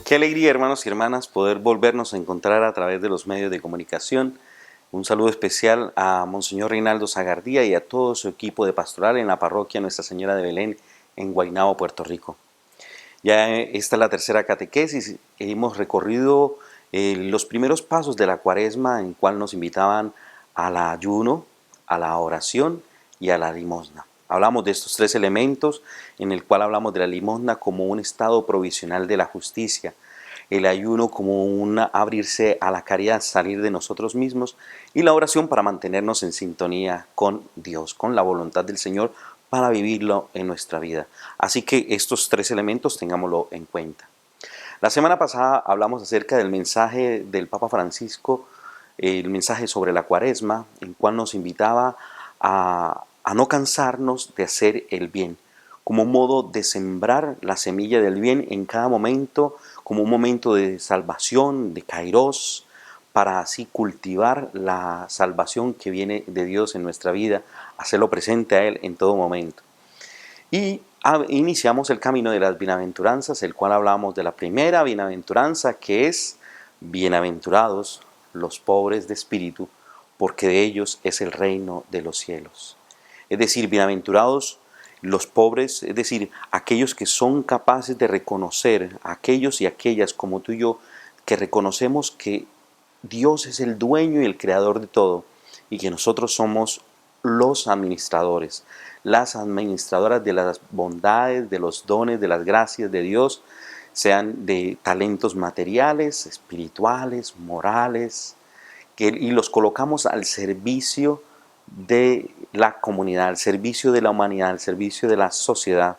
Qué alegría, hermanos y hermanas, poder volvernos a encontrar a través de los medios de comunicación. Un saludo especial a Monseñor Reinaldo Zagardía y a todo su equipo de pastoral en la parroquia Nuestra Señora de Belén en Guaynabo, Puerto Rico. Ya esta es la tercera catequesis. Hemos recorrido los primeros pasos de la Cuaresma, en cual nos invitaban al ayuno, a la oración y a la limosna. Hablamos de estos tres elementos, en el cual hablamos de la limosna como un estado provisional de la justicia, el ayuno como un abrirse a la caridad, salir de nosotros mismos, y la oración para mantenernos en sintonía con Dios, con la voluntad del Señor, para vivirlo en nuestra vida. Así que estos tres elementos tengámoslo en cuenta. La semana pasada hablamos acerca del mensaje del Papa Francisco, el mensaje sobre la Cuaresma, en cual nos invitaba a no cansarnos de hacer el bien, como un modo de sembrar la semilla del bien en cada momento, como un momento de salvación, de kairos, para así cultivar la salvación que viene de Dios en nuestra vida, hacerlo presente a Él en todo momento. Y iniciamos el camino de las bienaventuranzas, el cual hablamos de la primera bienaventuranza, que es: bienaventurados los pobres de espíritu, porque de ellos es el reino de los cielos. Es decir, bienaventurados los pobres, es decir, aquellos que son capaces de reconocer, aquellos y aquellas como tú y yo, que reconocemos que Dios es el dueño y el creador de todo, y que nosotros somos los administradores, las administradoras de las bondades, de los dones, de las gracias de Dios, sean de talentos materiales, espirituales, morales, y los colocamos al servicio de la comunidad, al servicio de la humanidad, al servicio de la sociedad.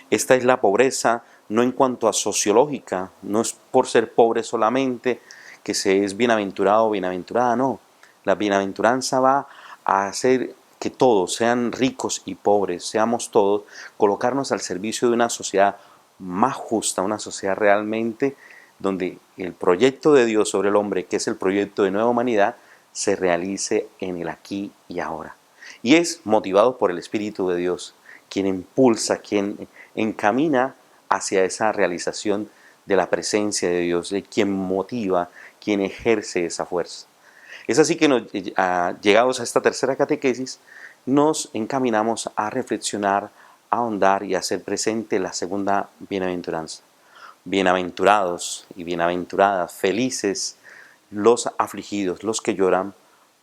Esta es la pobreza, no en cuanto a sociológica, no es por ser pobre solamente que se es bienaventurado o bienaventurada, no. La bienaventuranza va a hacer que todos, sean ricos y pobres, seamos todos, colocarnos al servicio de una sociedad más justa, una sociedad realmente donde el proyecto de Dios sobre el hombre, que es el proyecto de nueva humanidad, se realice en el aquí y ahora. Y es motivado por el Espíritu de Dios, quien impulsa, quien encamina hacia esa realización de la presencia de Dios, quien motiva, quien ejerce esa fuerza. Es así que llegados a esta tercera catequesis, nos encaminamos a reflexionar, a ahondar y a hacer presente la segunda bienaventuranza. Bienaventurados y bienaventuradas, felices los afligidos, los que lloran,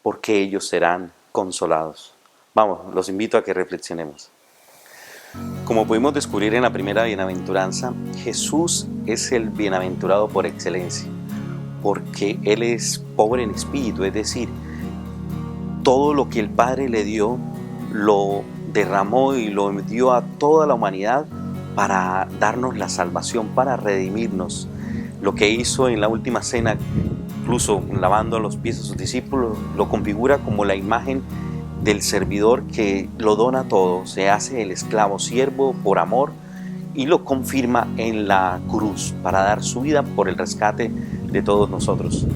porque ellos serán consolados. Vamos, los invito a que reflexionemos. Como pudimos descubrir en la primera bienaventuranza, Jesús es el bienaventurado por excelencia, porque Él es pobre en espíritu, es decir, todo lo que el Padre le dio, lo derramó y lo dio a toda la humanidad para darnos la salvación, para redimirnos. Lo que hizo en la última cena, incluso lavando los pies a sus discípulos, lo configura como la imagen del servidor que lo dona todo, se hace el esclavo siervo por amor, y lo confirma en la cruz para dar su vida por el rescate de todos nosotros.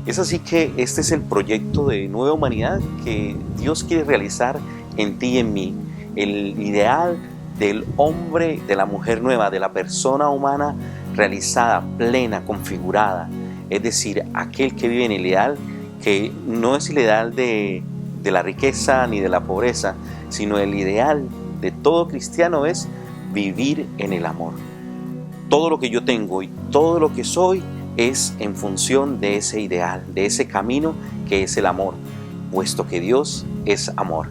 Es así que este es el proyecto de nueva humanidad que Dios quiere realizar en ti y en mí, el ideal del hombre, de la mujer nueva, de la persona humana realizada, plena, configurada. Es decir, aquel que vive en el ideal, que no es el ideal de la riqueza ni de la pobreza, sino el ideal de todo cristiano es vivir en el amor. Todo lo que yo tengo y todo lo que soy es en función de ese ideal, de ese camino que es el amor, puesto que Dios es amor.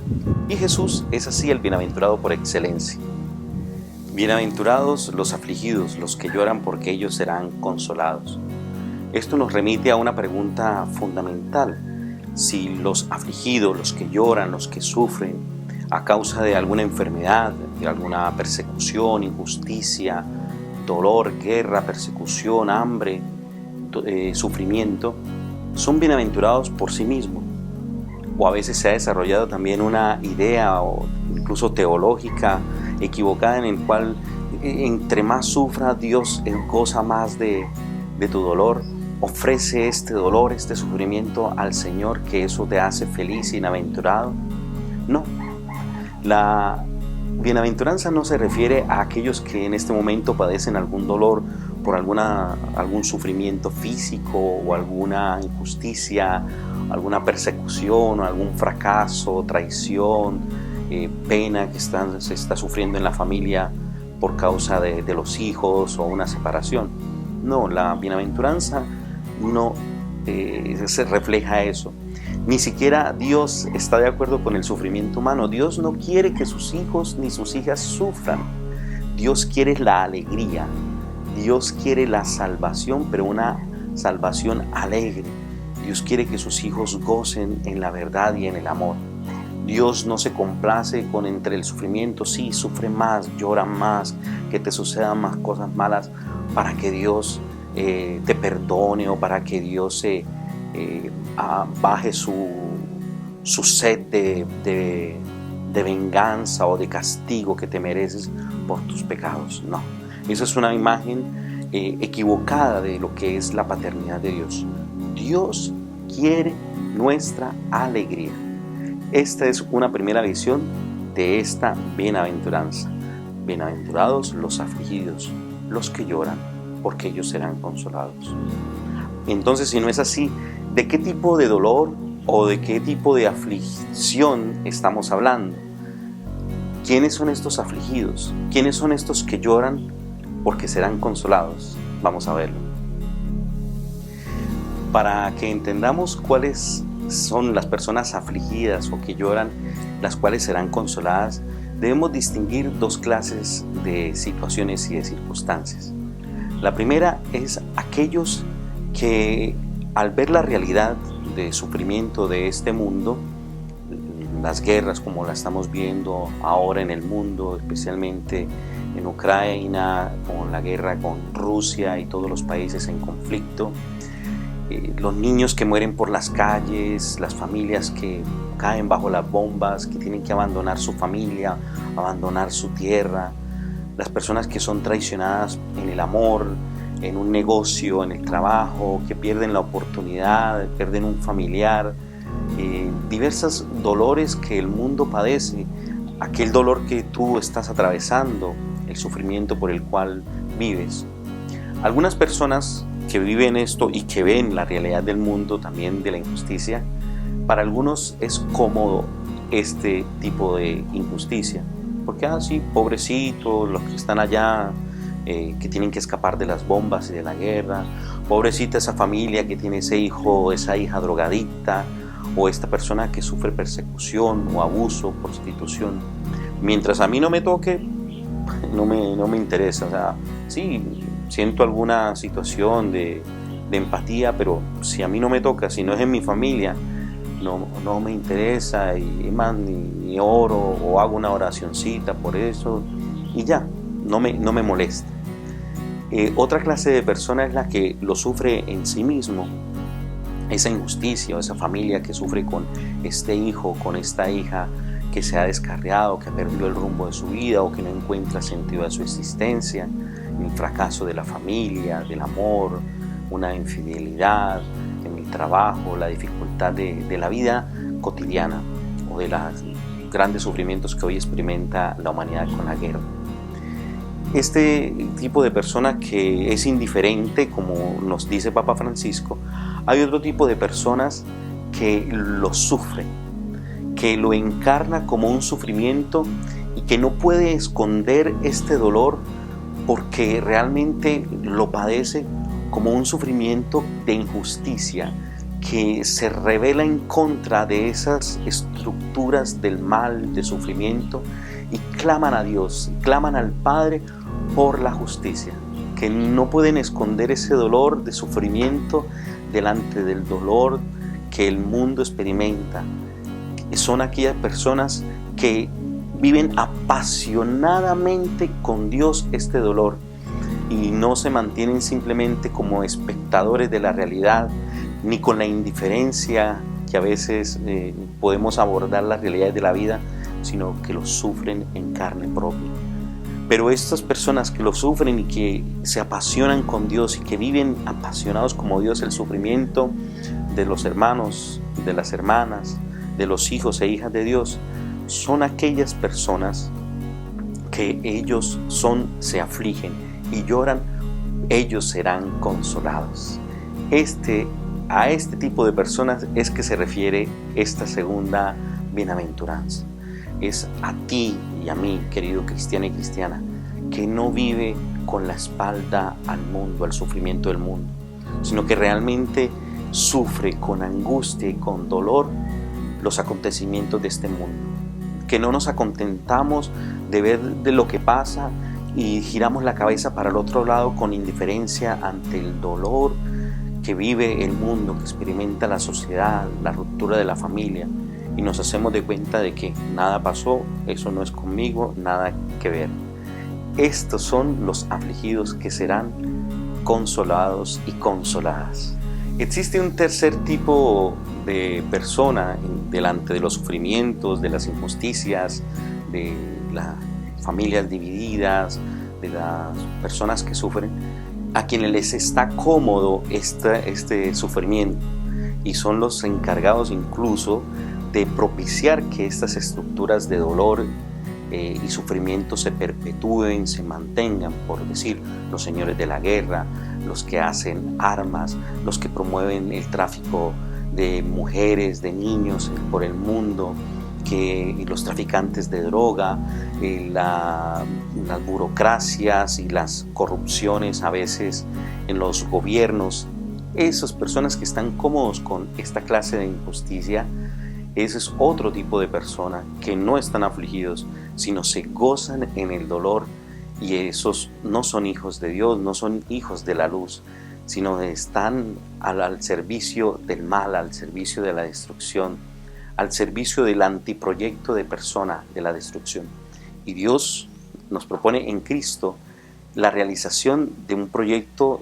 Y Jesús es así el bienaventurado por excelencia. Bienaventurados los afligidos, los que lloran, porque ellos serán consolados. Esto nos remite a una pregunta fundamental: si los afligidos, los que lloran, los que sufren a causa de alguna enfermedad, de alguna persecución, injusticia, dolor, guerra, persecución, hambre, sufrimiento, son bienaventurados por sí mismos. O a veces se ha desarrollado también una idea o incluso teológica equivocada, en el cual entre más sufra, Dios goza más de tu dolor. Ofrece este dolor, este sufrimiento al Señor, que eso te hace feliz y bienaventurado. No, la bienaventuranza no se refiere a aquellos que en este momento padecen algún dolor por algún sufrimiento físico o alguna injusticia, alguna persecución o algún fracaso, traición, pena que se está sufriendo en la familia por causa de los hijos o una separación. No, la bienaventuranza no se refleja eso. Ni siquiera Dios está de acuerdo con el sufrimiento humano. Dios no quiere que sus hijos ni sus hijas sufran. Dios quiere la alegría. Dios quiere la salvación, pero una salvación alegre. Dios quiere que sus hijos gocen en la verdad y en el amor. Dios no se complace con entre el sufrimiento. Sí, sufre más, llora más, que te sucedan más cosas malas para que Dios te perdone o para que Dios baje su sed de venganza o de castigo que te mereces por tus pecados. No, esa es una imagen equivocada de lo que es la paternidad de Dios. Dios quiere nuestra alegría. Esta es una primera visión de esta bienaventuranza. Bienaventurados los afligidos, los que lloran, porque ellos serán consolados. Entonces, si no es así, ¿de qué tipo de dolor o de qué tipo de aflicción estamos hablando? ¿Quiénes son estos afligidos? ¿Quiénes son estos que lloran porque serán consolados? Vamos a verlo. Para que entendamos cuáles son las personas afligidas o que lloran, las cuales serán consoladas, debemos distinguir dos clases de situaciones y de circunstancias. La primera es aquellos que al ver la realidad de sufrimiento de este mundo, las guerras como la estamos viendo ahora en el mundo, especialmente en Ucrania, con la guerra con Rusia y todos los países en conflicto, los niños que mueren por las calles, las familias que caen bajo las bombas, que tienen que abandonar su familia, abandonar su tierra, las personas que son traicionadas en el amor, en un negocio, en el trabajo, que pierden la oportunidad, pierden un familiar, diversos dolores que el mundo padece, aquel dolor que tú estás atravesando, el sufrimiento por el cual vives. Algunas personas que viven esto y que ven la realidad del mundo, también de la injusticia, para algunos es cómodo este tipo de injusticia, porque sí, pobrecitos los que están allá, que tienen que escapar de las bombas y de la guerra, pobrecita esa familia que tiene ese hijo o esa hija drogadicta, o esta persona que sufre persecución o abuso, prostitución. Mientras a mí no me toque, no me interesa. O sea, sí, siento alguna situación de empatía, pero si a mí no me toca, si no es en mi familia, no me interesa, y más ni oro o hago una oracioncita por eso y ya, no me molesta. Otra clase de persona es la que lo sufre en sí mismo, esa injusticia o esa familia que sufre con este hijo, con esta hija que se ha descarriado, que ha perdido el rumbo de su vida o que no encuentra sentido de su existencia, el fracaso de la familia, del amor, una infidelidad en el trabajo, la dificultad de la vida cotidiana o de los grandes sufrimientos que hoy experimenta la humanidad con la guerra. Este tipo de persona que es indiferente, como nos dice Papa Francisco, hay otro tipo de personas que lo sufren, que lo encarna como un sufrimiento y que no puede esconder este dolor porque realmente lo padece como un sufrimiento de injusticia que se revela en contra de esas estructuras del mal, de sufrimiento, y claman a Dios, claman al Padre por la justicia, que no pueden esconder ese dolor de sufrimiento delante del dolor que el mundo experimenta. Son aquellas personas que viven apasionadamente con Dios este dolor y no se mantienen simplemente como espectadores de la realidad, ni con la indiferencia que a veces podemos abordar las realidades de la vida, sino que lo sufren en carne propia. Pero estas personas que lo sufren y que se apasionan con Dios y que viven apasionados como Dios el sufrimiento de los hermanos, de las hermanas, de los hijos e hijas de Dios, son aquellas personas que ellos se afligen y lloran ellos serán consolados. A este tipo de personas es que se refiere esta segunda bienaventuranza. Es a ti y a mí, querido cristiano y cristiana, que no vive con la espalda al mundo, al sufrimiento del mundo, sino que realmente sufre con angustia y con dolor los acontecimientos de este mundo. Que no nos acontentamos de ver de lo que pasa y giramos la cabeza para el otro lado con indiferencia ante el dolor que vive el mundo, que experimenta la sociedad, la ruptura de la familia, y nos hacemos de cuenta de que nada pasó, eso no es conmigo, nada que ver. Estos son los afligidos que serán consolados y consoladas. Existe un tercer tipo de persona delante de los sufrimientos, de las injusticias, de las familias divididas, de las personas que sufren, a quienes les está cómodo este sufrimiento, y son los encargados incluso de propiciar que estas estructuras de dolor y sufrimiento se perpetúen, se mantengan, por decir, los señores de la guerra, los que hacen armas, los que promueven el tráfico de mujeres, de niños por el mundo, los traficantes de droga, las burocracias y las corrupciones a veces en los gobiernos. Esas personas que están cómodos con esta clase de injusticia, ese es otro tipo de persona que no están afligidos, sino se gozan en el dolor, y esos no son hijos de Dios, no son hijos de la luz, sino están al servicio del mal, al servicio de la destrucción, al servicio del antiproyecto de persona, de la destrucción. Y Dios nos propone en Cristo la realización de un proyecto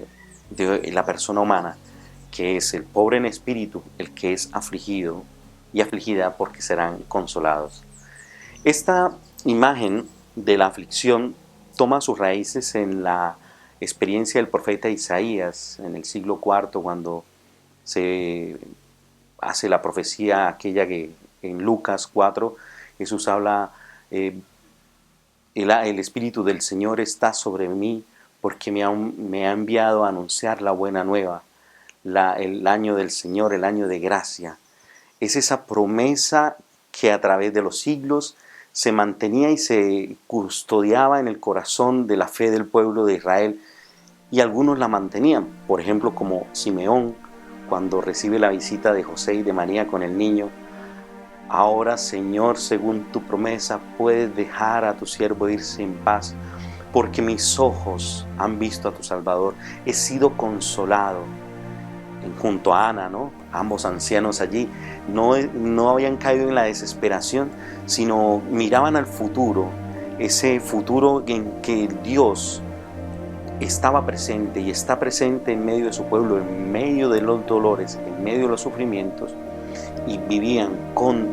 de la persona humana, que es el pobre en espíritu, el que es afligido y afligida, porque serán consolados. Esta imagen de la aflicción toma sus raíces en la experiencia del profeta Isaías en el siglo IV, cuando se hace la profecía aquella que en Lucas 4 Jesús habla, el Espíritu del Señor está sobre mí porque me ha enviado a anunciar la buena nueva, el año del Señor, el año de gracia. Es esa promesa que a través de los siglos se mantenía y se custodiaba en el corazón de la fe del pueblo de Israel, y algunos la mantenían, por ejemplo como Simeón, cuando recibe la visita de José y de María con el niño. Ahora, Señor, según tu promesa, puedes dejar a tu siervo irse en paz, porque mis ojos han visto a tu Salvador, he sido consolado. Junto a Ana, ¿no? Ambos ancianos allí no habían caído en la desesperación, sino miraban al futuro, ese futuro en que Dios estaba presente y está presente en medio de su pueblo, en medio de los dolores, en medio de los sufrimientos, y vivían con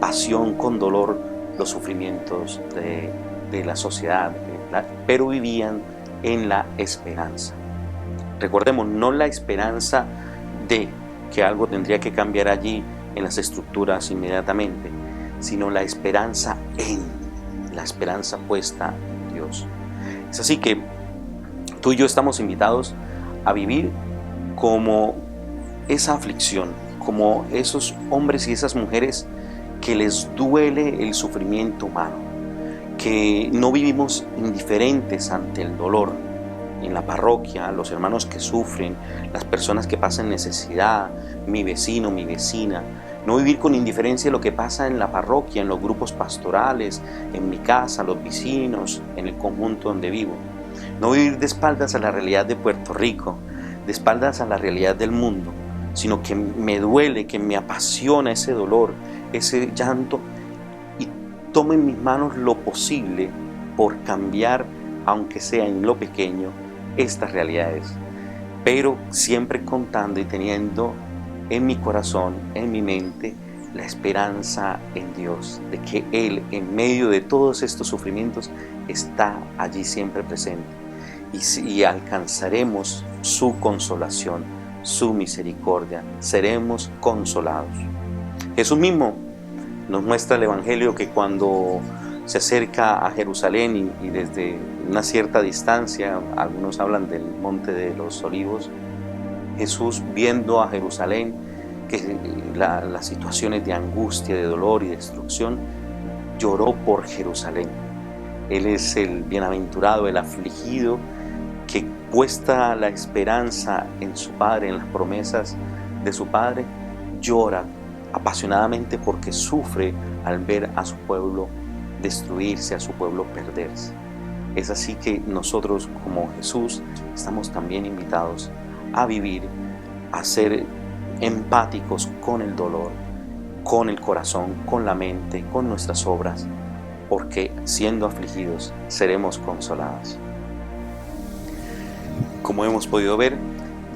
pasión, con dolor, los sufrimientos de la sociedad, pero vivían en la esperanza. Recordemos, no la esperanza de que algo tendría que cambiar allí en las estructuras inmediatamente, sino la esperanza puesta en Dios. Es así que tú y yo estamos invitados a vivir como esa aflicción, como esos hombres y esas mujeres que les duele el sufrimiento humano, que no vivimos indiferentes ante el dolor. En la parroquia, los hermanos que sufren, las personas que pasan necesidad, mi vecino, mi vecina, no vivir con indiferencia lo que pasa en la parroquia, en los grupos pastorales, en mi casa, los vecinos, en el conjunto donde vivo. No vivir de espaldas a la realidad de Puerto Rico, de espaldas a la realidad del mundo, sino que me duele, que me apasiona ese dolor, ese llanto, y tomo en mis manos lo posible por cambiar, aunque sea en lo pequeño, estas realidades, pero siempre contando y teniendo en mi corazón, en mi mente, la esperanza en Dios, de que Él, en medio de todos estos sufrimientos, está allí siempre presente, y alcanzaremos su consolación, su misericordia, seremos consolados. Jesús mismo nos muestra el Evangelio que cuando se acerca a Jerusalén y desde una cierta distancia, algunos hablan del Monte de los Olivos, Jesús, viendo a Jerusalén, que las situaciones de angustia, de dolor y destrucción, lloró por Jerusalén. Él es el bienaventurado, el afligido, que puesta la esperanza en su Padre, en las promesas de su Padre, llora apasionadamente porque sufre al ver a su pueblo destruirse, a su pueblo perderse. Es así que nosotros, como Jesús, estamos también invitados a vivir, a ser empáticos con el dolor, con el corazón, con la mente, con nuestras obras, porque siendo afligidos seremos consolados. Como hemos podido ver,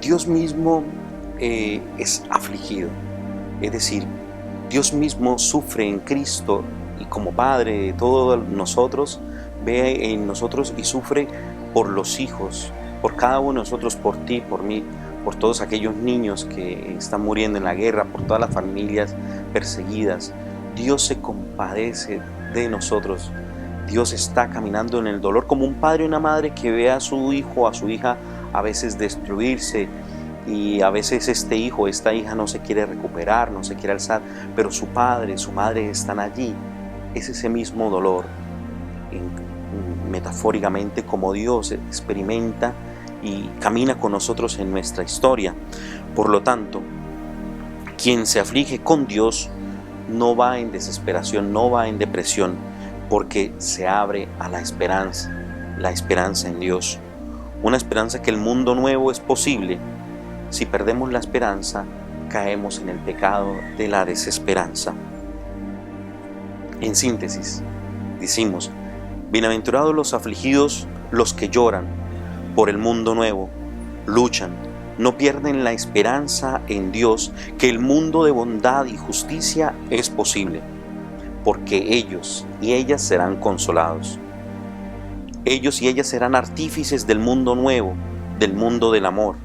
Dios mismo es afligido, es decir, Dios mismo sufre en Cristo y como Padre de todos nosotros, ve en nosotros y sufre por los hijos, por cada uno de nosotros, por ti, por mí, por todos aquellos niños que están muriendo en la guerra, por todas las familias perseguidas. Dios se compadece de nosotros. Dios está caminando en el dolor como un padre y una madre que ve a su hijo, a su hija a veces destruirse, y a veces este hijo, esta hija no se quiere recuperar, no se quiere alzar, pero su padre, su madre están allí. Es ese mismo dolor, metafóricamente, como Dios experimenta y camina con nosotros en nuestra historia. Por lo tanto, quien se aflige con Dios no va en desesperación, no va en depresión, porque se abre a la esperanza en Dios. Una esperanza que el mundo nuevo es posible. Si perdemos la esperanza, caemos en el pecado de la desesperanza. En síntesis, decimos: bienaventurados los afligidos, los que lloran por el mundo nuevo, luchan, no pierden la esperanza en Dios, que el mundo de bondad y justicia es posible, porque ellos y ellas serán consolados. Ellos y ellas serán artífices del mundo nuevo, del mundo del amor,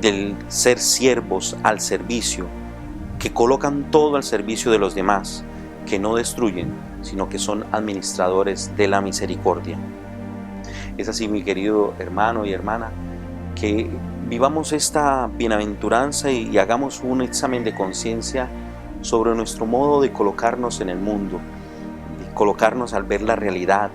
del ser siervos al servicio, que colocan todo al servicio de los demás, que no destruyen, sino que son administradores de la misericordia. Es así, mi querido hermano y hermana, que vivamos esta bienaventuranza y hagamos un examen de conciencia sobre nuestro modo de colocarnos en el mundo, de colocarnos al ver la realidad,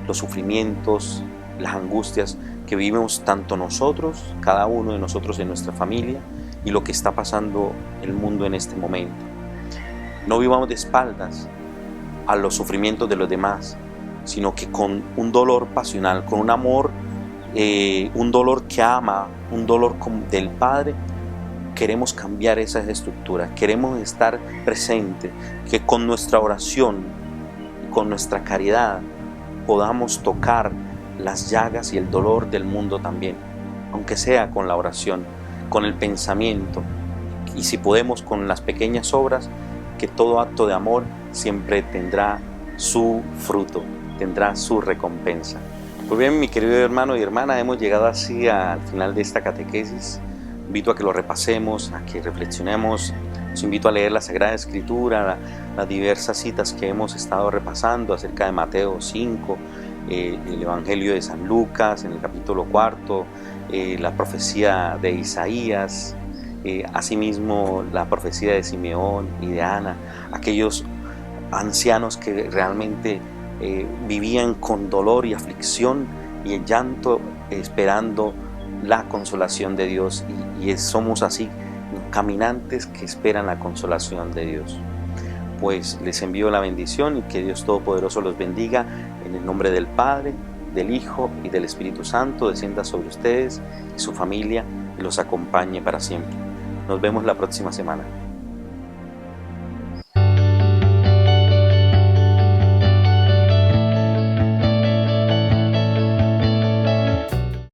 los sufrimientos, las angustias que vivimos tanto nosotros, cada uno de nosotros en nuestra familia, y lo que está pasando el mundo en este momento. No vivamos de espaldas a los sufrimientos de los demás, sino que con un dolor pasional, con un amor, un dolor que ama, un dolor del Padre, queremos cambiar esas estructuras, queremos estar presentes, que con nuestra oración, con nuestra caridad, podamos tocar las llagas y el dolor del mundo también, aunque sea con la oración, con el pensamiento, y si podemos con las pequeñas obras, que todo acto de amor siempre tendrá su fruto, tendrá su recompensa. Pues bien, mi querido hermano y hermana, hemos llegado así al final de esta catequesis. Invito a que lo repasemos, a que reflexionemos. Os invito a leer la Sagrada Escritura, las diversas citas que hemos estado repasando acerca de Mateo 5, el Evangelio de San Lucas en el capítulo 4, la profecía de Isaías, asimismo la profecía de Simeón y de Ana, aquellos ancianos que realmente vivían con dolor y aflicción y en llanto, esperando la consolación de Dios, y somos así, caminantes que esperan la consolación de Dios. Pues les envío la bendición y que Dios Todopoderoso los bendiga en el nombre del Padre, del Hijo y del Espíritu Santo, descienda sobre ustedes y su familia y los acompañe para siempre. Nos vemos la próxima semana.